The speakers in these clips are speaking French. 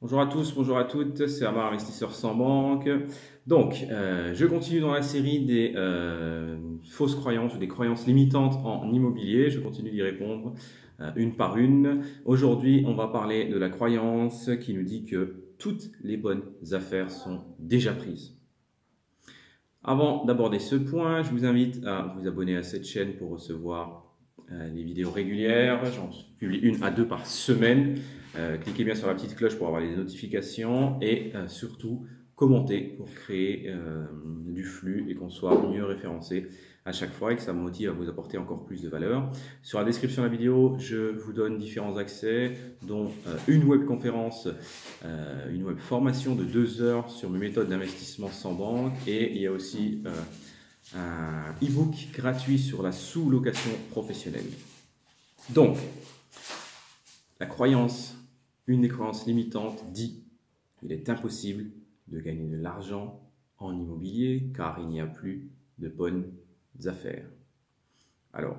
Bonjour à tous, bonjour à toutes, c'est Amar, investisseur sans banque. Donc, je continue dans la série des fausses croyances ou des croyances limitantes en immobilier. Je continue d'y répondre une par une. Aujourd'hui, on va parler de la croyance qui nous dit que toutes les bonnes affaires sont déjà prises. Avant d'aborder ce point, je vous invite à vous abonner à cette chaîne pour recevoir les vidéos régulières. J'en publie 1 à 2 par semaine. Cliquez bien sur la petite cloche pour avoir les notifications et surtout commentez pour créer du flux et qu'on soit mieux référencé à chaque fois et que ça me motive à vous apporter encore plus de valeur. Sur la description de la vidéo, je vous donne différents accès, dont une webconférence, une web formation de 2 heures sur mes méthodes d'investissement sans banque, et il y a aussi un e-book gratuit sur la sous-location professionnelle. Donc, la croyance, une des croyances limitantes dit qu'il est impossible de gagner de l'argent en immobilier car il n'y a plus de bonnes affaires. Alors,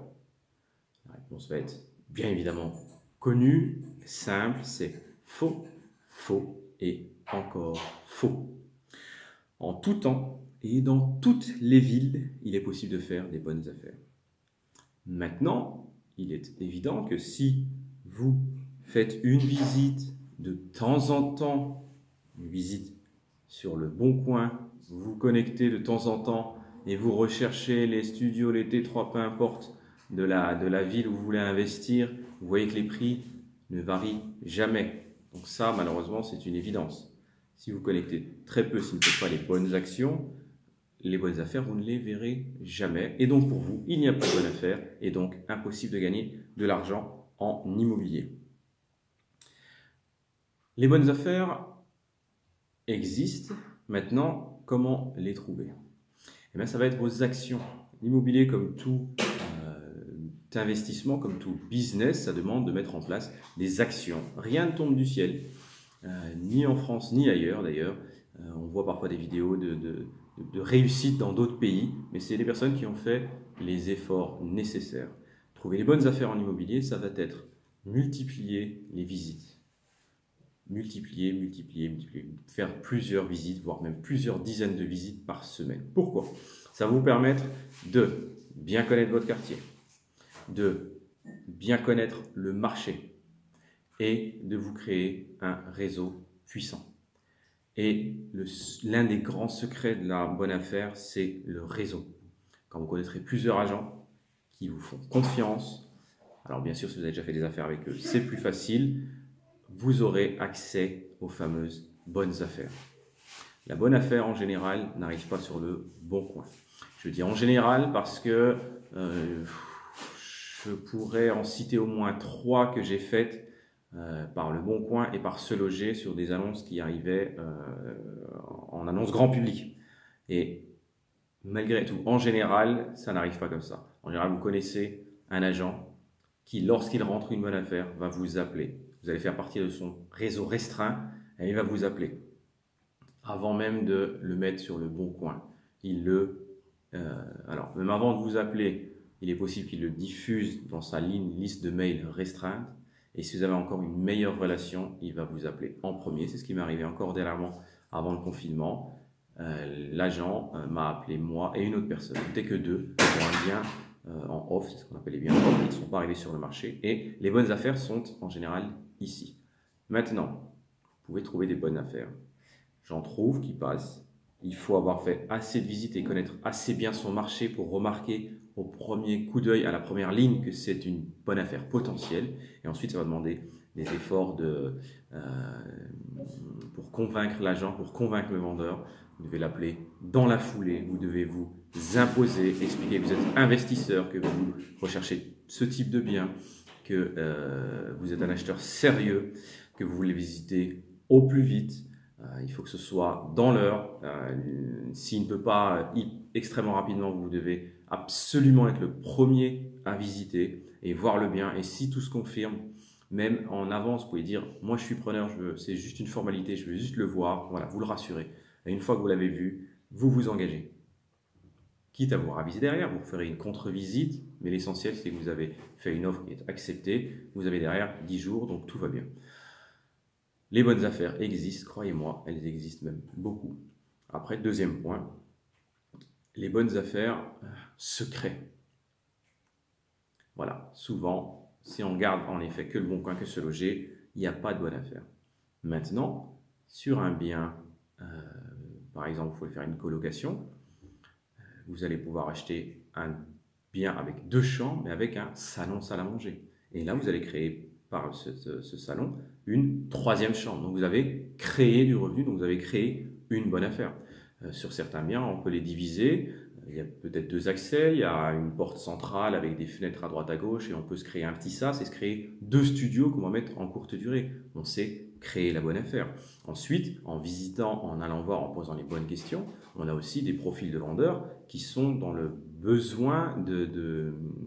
la réponse va être bien évidemment connue, simple, c'est faux, faux et encore faux. En tout temps et dans toutes les villes, il est possible de faire des bonnes affaires. Maintenant, il est évident que si vous faites une visite de temps en temps, une visite sur le Bon Coin, vous vous connectez de temps en temps et vous recherchez les studios, les T3, peu importe, de la ville où vous voulez investir, vous voyez que les prix ne varient jamais. Donc ça, malheureusement, c'est une évidence. Si vous connectez très peu, si vous ne faites pas les bonnes actions, les bonnes affaires, vous ne les verrez jamais. Et donc pour vous, il n'y a pas de bonnes affaires et donc impossible de gagner de l'argent en immobilier. Les bonnes affaires existent. Maintenant, comment les trouver? Eh bien, ça va être vos actions. L'immobilier, comme tout investissement, comme tout business, ça demande de mettre en place des actions. Rien ne tombe du ciel, ni en France, ni ailleurs d'ailleurs. On voit parfois des vidéos de réussite dans d'autres pays, mais c'est les personnes qui ont fait les efforts nécessaires. Trouver les bonnes affaires en immobilier, ça va être multiplier les visites. Multiplier, faire plusieurs visites, voire même plusieurs dizaines de visites par semaine. Pourquoi? Ça va vous permettre de bien connaître votre quartier, de bien connaître le marché et de vous créer un réseau puissant. Et l'un des grands secrets de la bonne affaire, c'est le réseau. Quand vous connaîtrez plusieurs agents qui vous font confiance, alors bien sûr, si vous avez déjà fait des affaires avec eux, c'est plus facile, vous aurez accès aux fameuses bonnes affaires. La bonne affaire, en général, n'arrive pas sur le Bon Coin. Je dis en général parce que je pourrais en citer au moins 3 que j'ai faites par le Bon Coin et par Se Loger sur des annonces qui arrivaient en annonce grand public. Et malgré tout, en général, ça n'arrive pas comme ça. En général, vous connaissez un agent qui, lorsqu'il rentre une bonne affaire, va vous appeler. Vous allez faire partie de son réseau restreint et il va vous appeler. Avant même de le mettre sur le Bon Coin. Alors, même avant de vous appeler, il est possible qu'il le diffuse dans sa liste de mails restreinte. Et si vous avez encore une meilleure relation, il va vous appeler en premier. C'est ce qui m'est arrivé encore dernièrement avant le confinement. L'agent m'a appelé moi et une autre personne. C'était que 2 pour un bien en off, c'est ce qu'on appelle les biens off, qui ne sont pas arrivés sur le marché. Et les bonnes affaires sont en général ici. Maintenant, vous pouvez trouver des bonnes affaires. J'en trouve qui passent. Il faut avoir fait assez de visites et connaître assez bien son marché pour remarquer au premier coup d'œil, à la première ligne, que c'est une bonne affaire potentielle. Et ensuite, ça va demander des efforts pour convaincre l'agent, pour convaincre le vendeur. Vous devez l'appeler dans la foulée, vous devez vous imposer, expliquer que vous êtes investisseur, que vous recherchez ce type de bien, que vous êtes un acheteur sérieux, que vous voulez visiter au plus vite. Il faut que ce soit dans l'heure. S'il ne peut pas extrêmement rapidement, vous devez absolument être le premier à visiter et voir le bien. Et si tout se confirme, même en avance, vous pouvez dire « Moi, je suis preneur, c'est juste une formalité, je veux juste le voir. » Voilà, vous le rassurez. Et une fois que vous l'avez vu, vous vous engagez. Quitte à vous raviser derrière, vous ferez une contre-visite, mais l'essentiel, c'est que vous avez fait une offre qui est acceptée. Vous avez derrière 10 jours, donc tout va bien. Les bonnes affaires existent, croyez-moi, elles existent même beaucoup. Après, deuxième point, les bonnes affaires se créent. Voilà, souvent, si on garde en effet que le bon coin, que se loger, il n'y a pas de bonne affaire. Maintenant, sur un bien, par exemple, vous pouvez faire une colocation, vous allez pouvoir acheter un bien avec 2 chambres, mais avec un salon, salle à manger. Et là, vous allez créer par ce salon une 3e chambre. Donc, vous avez créé du revenu, donc vous avez créé une bonne affaire. Sur certains biens, on peut les diviser. Il y a peut-être 2 accès, il y a une porte centrale avec des fenêtres à droite à gauche et on peut se créer un petit sas et se créer 2 studios qu'on va mettre en courte durée. On sait créer la bonne affaire. Ensuite, en visitant, en allant voir, en posant les bonnes questions, on a aussi des profils de vendeurs qui sont dans le besoin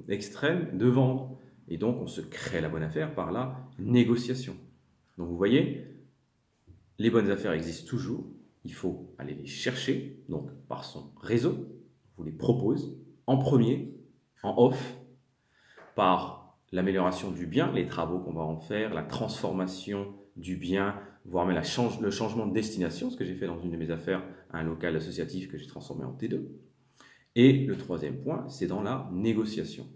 extrême de vendre. Et donc, on se crée la bonne affaire par la négociation. Donc, vous voyez, les bonnes affaires existent toujours. Il faut aller les chercher, donc par son réseau. Vous les propose en premier, en off, par l'amélioration du bien, les travaux qu'on va en faire, la transformation du bien, voire même le changement de destination, ce que j'ai fait dans une de mes affaires, un local associatif que j'ai transformé en T2. Et le 3e point, c'est dans la négociation.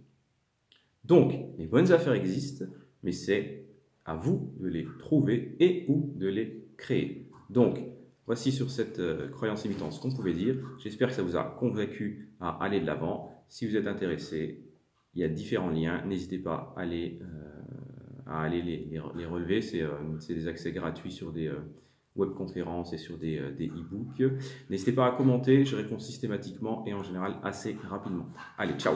Donc, les bonnes affaires existent, mais c'est à vous de les trouver et ou de les créer. Donc, voici sur cette croyance limitante ce qu'on pouvait dire. J'espère que ça vous a convaincu à aller de l'avant. Si vous êtes intéressé, il y a différents liens. N'hésitez pas à aller les relever. C'est des accès gratuits sur des webconférences et sur des e-books. N'hésitez pas à commenter. Je réponds systématiquement et en général assez rapidement. Allez, ciao!